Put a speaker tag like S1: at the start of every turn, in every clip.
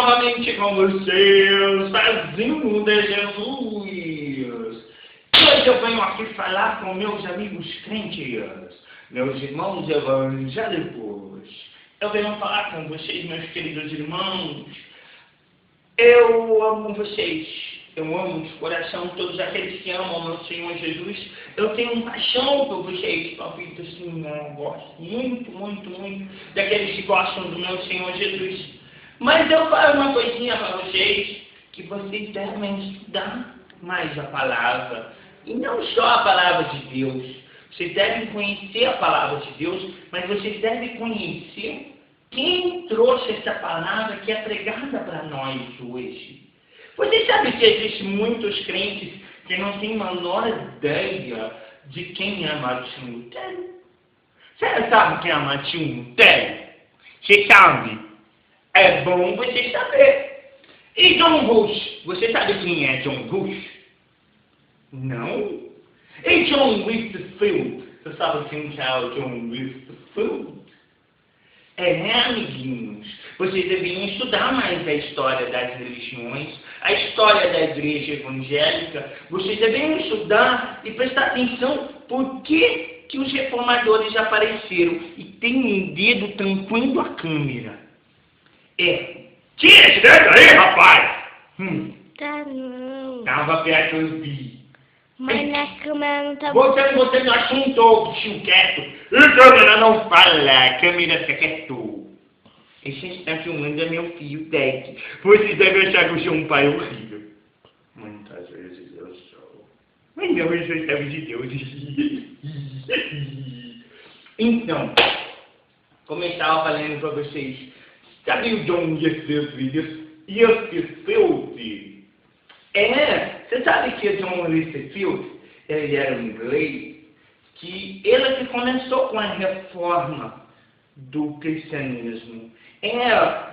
S1: novamente com vocês, Brasil de Jesus. Hoje eu venho aqui falar com meus amigos crentes, meus irmãos evangélicos. Eu venho falar com vocês, meus queridos irmãos. Eu amo vocês. Eu amo de coração todos aqueles que amam meu Senhor Jesus. Eu tenho uma paixão por vocês, palpito assim, eu gosto muito, muito, muito daqueles que gostam do meu Senhor Jesus. Mas eu falo uma coisinha para vocês, que vocês devem estudar mais a palavra. E não só a palavra de Deus. Vocês devem conhecer a palavra de Deus, mas vocês devem conhecer quem trouxe essa palavra que é pregada para nós hoje. Vocês sabem que existem muitos crentes que não têm a menor ideia de quem é Martinho Lutero? Você sabe quem é Martinho Lutero? Você sabe? É bom você saber. E John Hus? Você sabe quem é John Hus? Não? E John Whitfield? Você sabe quem é o John Whitfield? Amiguinhos, vocês deveriam estudar mais a história das religiões, a história da igreja evangélica. Vocês deveriam estudar e prestar atenção por que os reformadores apareceram e tem um dedo tampando a câmera. Tira esse dedo aí, rapaz!
S2: Tá não.
S1: Tava perto dos bi.
S2: Mas na câmera não tá...
S1: Você no assunto, bichinho quieto. E a câmera não fala, a câmera fica quieto. Esse está filmando é meu filho, Ted. Vocês devem achar que eu sou um pai horrível. Muitas vezes eu sou. Mas não, eu sou servo de Deus. Então, como eu estava falando para vocês, sabe o John Whitfield? Você sabe que o John Whitfield, ele era um inglês, que ele que começou com a reforma do cristianismo.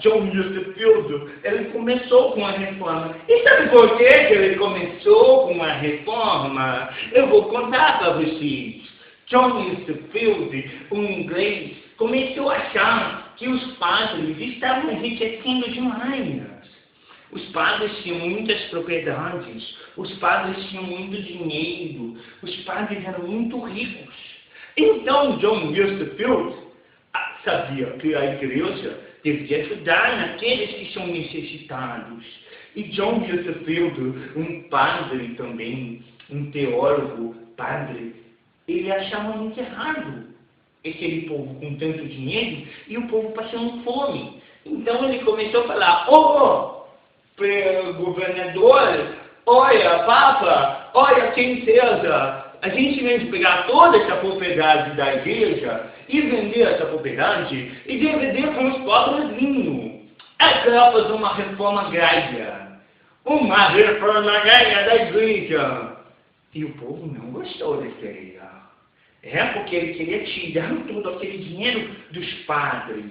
S1: John Whitfield, ele começou com a reforma. E sabe por que ele começou com a reforma? Eu vou contar para vocês. John Whitfield, um inglês, começou a achar que os padres estavam enriquecendo demais. Os padres tinham muitas propriedades, os padres tinham muito dinheiro, os padres eram muito ricos. Então, John Whitfield sabia que a igreja devia ajudar naqueles que são necessitados. E John Whitfield, um padre também, um teólogo, padre, ele achava muito errado aquele povo com tanto dinheiro e o povo passando fome. Então ele começou a falar, governador, olha, Papa, olha, princesa, a gente tem que pegar toda essa propriedade da igreja e vender essa propriedade e dividir com os pobrezinhos. É para fazer uma reforma agrária. Uma reforma agrária da igreja. E o povo não gostou dessa ideia. Porque ele queria tirar todo aquele dinheiro dos padres.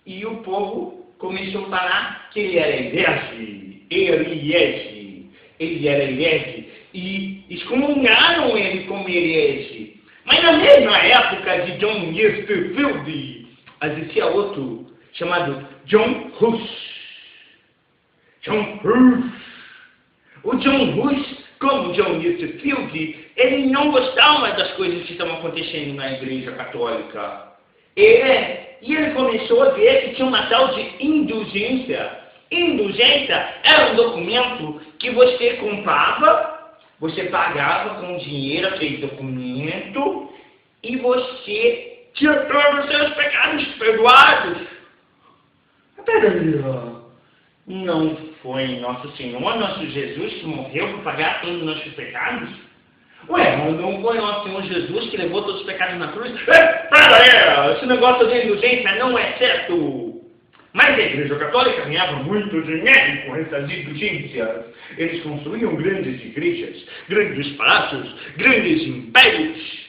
S1: E o povo começou a falar que ele era herege, e excomungaram ele como herege. Mas na mesma época de John Whitfield, existia outro chamado John Hus. O John Hus, como John Whitfield, ele não gostava das coisas que estavam acontecendo na igreja católica. E ele começou a ver que tinha uma tal de indulgência. Indulgência era um documento que você comprava, você pagava com dinheiro aquele documento e você tinha todos os seus pecados perdoados. Peraí, não foi nosso Senhor, nosso Jesus, que morreu para pagar todos os nossos pecados? Mas não foi nosso Senhor Jesus que levou todos os pecados na cruz? Peraí, esse negócio de indulgência não é certo. Mas a Igreja Católica ganhava muito dinheiro com essas indulgências. Eles construíam grandes igrejas, grandes palácios, grandes impérios.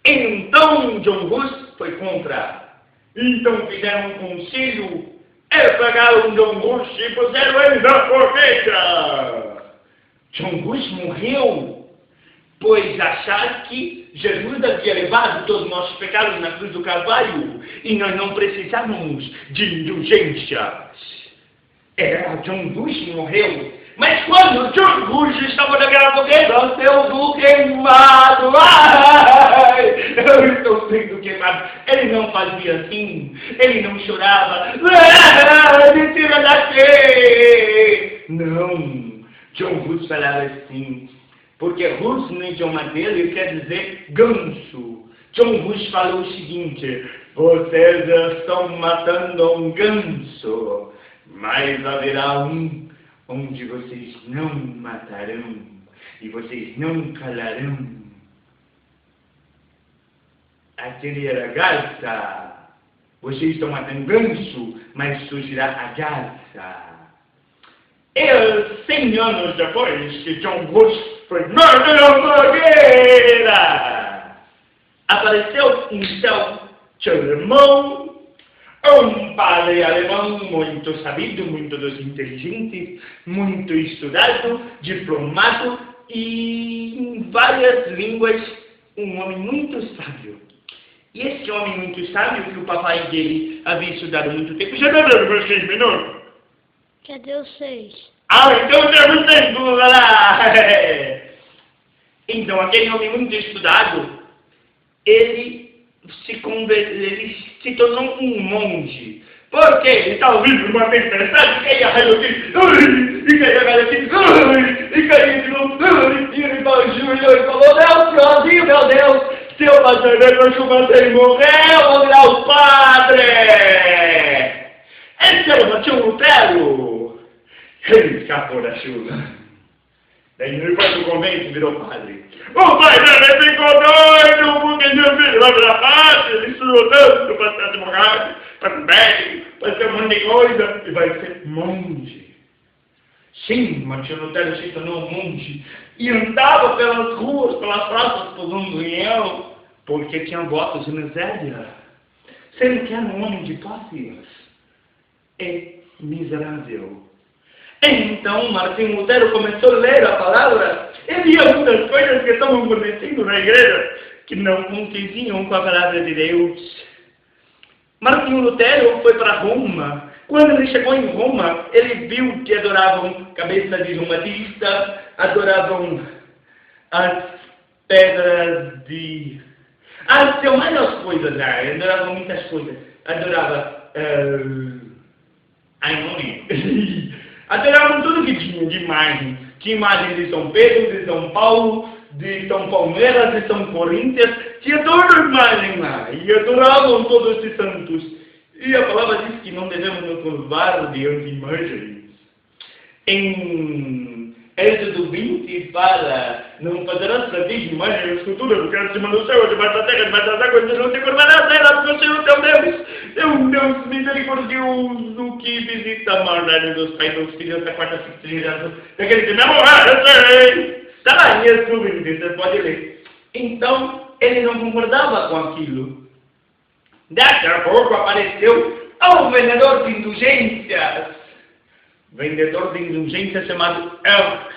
S1: Então John Hus foi contra. Então fizeram um concílio e pegaram John Hus e puseram ele na forqueta. John Hus morreu, pois acharam que Jesus havia levado todos os nossos pecados na cruz do Calvário e nós não precisávamos de indulgências. John Bush morreu. Mas quando John Bush estava naquela fogueira, seu do queimado, eu estou sendo queimado. Ele não fazia assim, ele não chorava, me tira daqui. Não, John Bush falava assim, porque Bush no idioma dele quer dizer ganso. John Bush falou o seguinte: vocês estão matando um ganso, mas haverá um onde vocês não matarão e vocês não calarão. Aquele era garça. Vocês estão matando ganso, mas surgirá a garça. E 100 anos depois que John Bush foi morto na fogueira, apareceu então seu irmão, um padre alemão muito sabido, muito inteligente, muito estudado, diplomado e em várias línguas, um homem muito sábio. E esse homem muito sábio, que o papai dele havia estudado muito tempo, já não lembro os 6 minutos.
S2: Cadê os 6?
S1: Então temos tempo lá. Então, aquele homem muito estudado, ele se tornou um monge. Porque ele está ouvindo uma tempestade, e caía raio aqui, e caía raio aqui, e caía de novo, e ele baixou e falou: meu Deus, se eu passar na chuva sem morrer, eu vou virar o padre. Esse era o Martinho Lutero. Ele escapou da chuva. Daí ele foi pro convento e virou padre. O pai dele ficou doido, porque meu filho vai virar padre. Ele estudou tanto para ser advogado, para ser médico, para ser um monte de coisa, e vai ser monge. Sim, Martinho Lutero se tornou monge e andava pelas ruas, pelas praças, pulando leão, porque tinha votos de miséria. Sendo que era um homem de posses. É miserável. Então, Martinho Lutero começou a ler a palavra e via muitas coisas que estavam acontecendo na igreja que não condiziam com a palavra de Deus. Martinho Lutero foi para Roma. Quando ele chegou em Roma, ele viu que adoravam cabeça de João Batista, adoravam as pedras de... tinham várias coisas lá, adoravam muitas coisas. Adorava... Ai, não lembro. Adoravam tudo que tinha de imagem. Tinha imagem de São Pedro, de São Paulo, de São Palmeiras, de São Corinthians. Tinha toda a imagem lá. E adoravam todos esses santos. E a palavra diz que não devemos nos curvar diante de imagens. Em Êxodo 20 fala: não fazer servir de imagem ou escultura, porque acima do céu, debaixo da terra, debaixo das águas, não te curvarás dela, porque o Senhor teu Deus é um Deus misericordioso que visita a maldade dos pais dos filhos da quarta geração, daquele que me aborrece. Está lá em Êxodo 20, você pode ler. Então, ele não concordava com aquilo. Daqui a pouco apareceu um vendedor de indulgências. Vendedor de indulgências chamado Elk.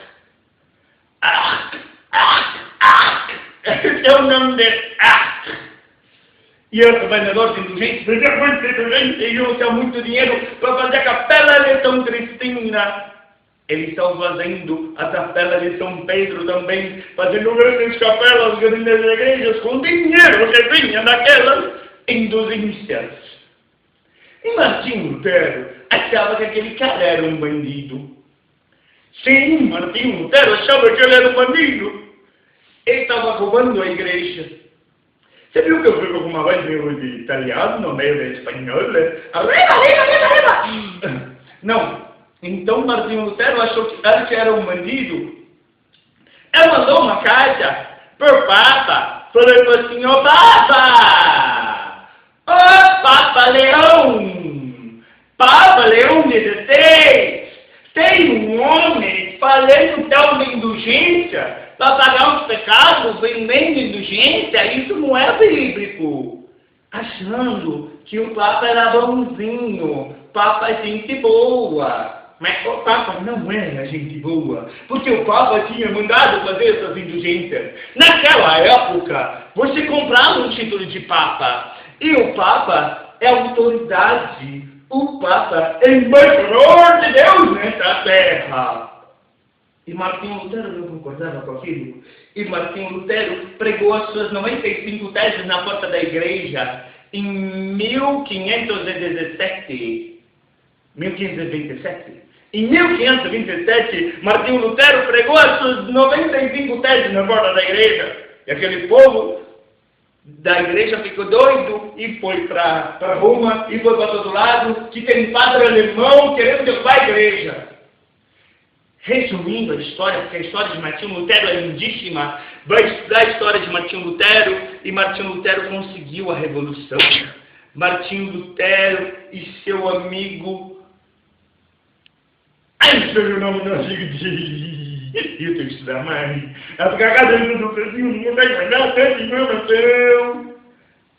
S1: Esse é o nome dele. E esse vendedor de indulgências vendia muito indulgência e usa muito dinheiro para fazer a capela de São Cristina. Eles estão fazendo a capela de São Pedro também, fazendo grandes capelas, grandes igrejas com dinheiro que vinha daquelas indulgências. E Martinho Lutero achava que aquele cara era um bandido. Sim, Martinho Lutero achava que ele era um bandido. Ele estava roubando a igreja. Você viu que eu fui com uma voz meio de italiano, meio de espanhol? Arriba! Não. Então Martinho Lutero achou que era um bandido. Ele mandou uma carta para o Papa. Falou assim: ô Papa! Ô Papa Leão! Papa Leão XVI, tem um homem fazendo tal de indulgência para pagar os pecados, vendendo indulgência. Isso não é bíblico. Achando que o Papa era bonzinho, Papa é gente boa. Mas o Papa não era gente boa, porque o Papa tinha mandado fazer essas indulgências. Naquela época, você comprava um título de Papa, e o Papa é autoridade o Papa é embaixador de Deus nessa terra. E Martinho Lutero não concordava com aquilo. E Martinho Lutero pregou as suas 95 teses na porta da igreja em 1527. Em 1527, Martinho Lutero pregou as suas 95 teses na porta da igreja. E aquele povo da igreja ficou doido e foi para Roma e foi para todo lado, que tem padre alemão querendo derrubar a igreja. Resumindo a história, porque a história de Martinho Lutero é lindíssima, vai estudar a história de Martinho Lutero, e Martinho Lutero conseguiu a revolução. Martinho Lutero e seu amigo... Ai, não sei o nome do amigo de... Eu tenho que estudar mais. É porque a cabeça do Brasil não vai ganhar tanto informação.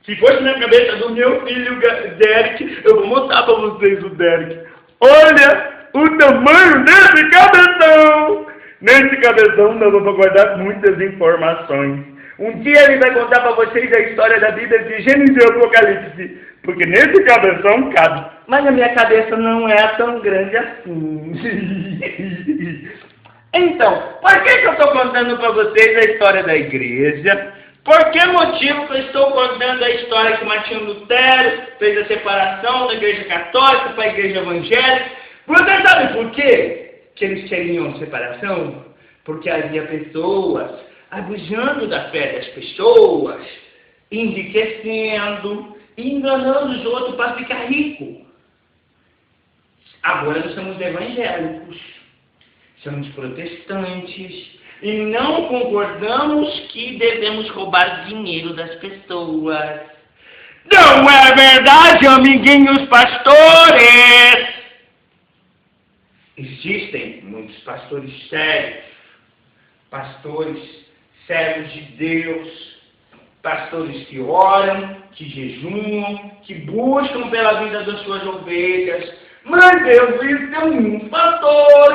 S1: Se fosse na cabeça do meu filho Derek, eu vou mostrar para vocês o Derek. Olha o tamanho desse cabeção! Nesse cabeção nós vamos guardar muitas informações. Um dia ele vai contar para vocês a história da Bíblia de Gênesis e Apocalipse, porque nesse cabeção cabe. Mas a minha cabeça não é tão grande assim. Então, por que eu estou contando para vocês a história da igreja? Por que motivo que eu estou contando a história que Martinho Lutero fez a separação da igreja católica para a igreja evangélica? Você sabe por quê que eles queriam separação? Porque havia pessoas abusando da fé das pessoas, enriquecendo, enganando os outros para ficar rico. Agora nós somos evangélicos, somos protestantes e não concordamos que devemos roubar dinheiro das pessoas. Não é verdade, amiguinhos pastores? Existem muitos pastores sérios de Deus, pastores que oram, que jejuam, que buscam pela vida das suas ovelhas. Mas existem um pastor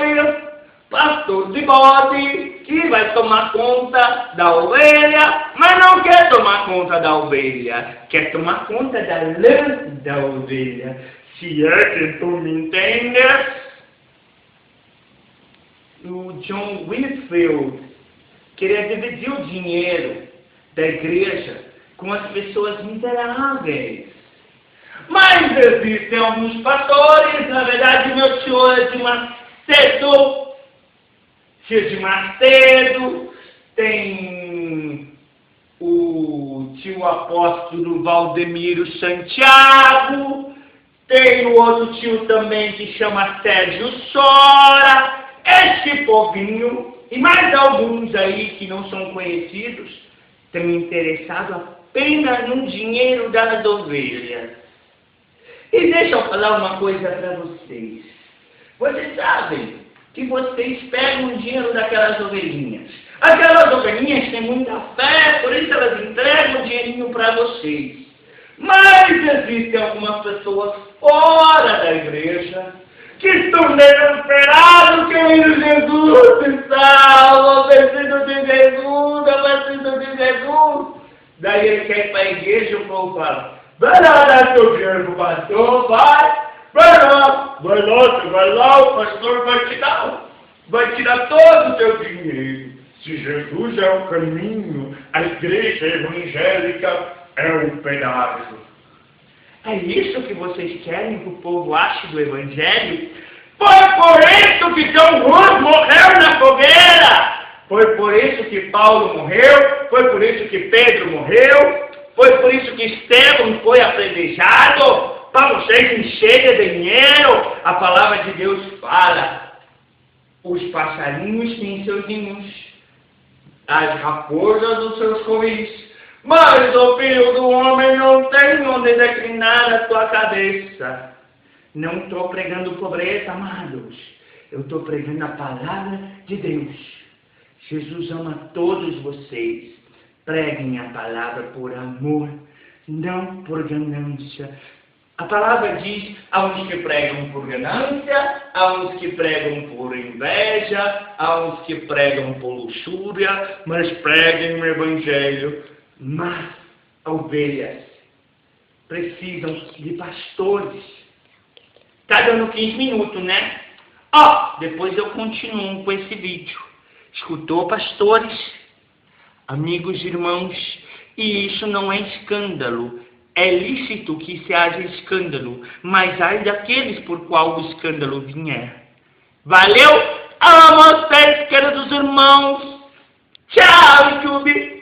S1: de bode, que vai tomar conta da ovelha, mas não quer tomar conta da ovelha, quer tomar conta da lã da ovelha. Se é que tu me entendes? O John Whitfield queria dividir o dinheiro da igreja com as pessoas miseráveis. Mas existem alguns pastores, na verdade meu tio é de Macedo, tem o tio apóstolo Valdemiro Santiago, tem o outro tio também que chama Sérgio Sora. Este povinho e mais alguns aí que não são conhecidos estão interessados apenas no dinheiro das ovelhas. E deixa eu falar uma coisa para vocês. Vocês sabem que vocês pegam o dinheiro daquelas ovelhinhas. Aquelas ovelhinhas têm muita fé, por isso elas entregam o dinheirinho para vocês. Mas existem algumas pessoas fora da igreja que estão desesperados, querendo Jesus te salva, preciso de Jesus, eu preciso de Jesus. Daí ele quer ir para a igreja e o povo fala, vai lá dar seu dinheiro pro pastor, vai lá, o pastor vai tirar todo o seu dinheiro. Se Jesus é o caminho, a igreja evangélica é um pedaço. É isso que vocês querem que o povo ache do Evangelho? Foi por isso que John Hus morreu na fogueira! Foi por isso que Paulo morreu? Foi por isso que Pedro morreu? Foi por isso que Estevão foi apedrejado? Para vocês encherem de dinheiro? A palavra de Deus fala. Os passarinhos têm seus ninhos, as raposas os seus covis. Mas o filho do homem não tem onde declinar a sua cabeça. Não estou pregando pobreza, amados. Eu estou pregando a palavra de Deus. Jesus ama todos vocês. Preguem a palavra por amor, não por ganância. A palavra diz, há uns que pregam por ganância, há uns que pregam por inveja, há uns que pregam por luxúria, mas preguem o Evangelho. Mas ovelhas precisam de pastores. Tá dando 15 minutos, né? Ó, depois eu continuo com esse vídeo. Escutou, pastores? Amigos e irmãos, e isso não é escândalo. É lícito que se haja escândalo, mas ai daqueles por qual o escândalo vier. Valeu? Amo vocês, queridos irmãos. Tchau, YouTube.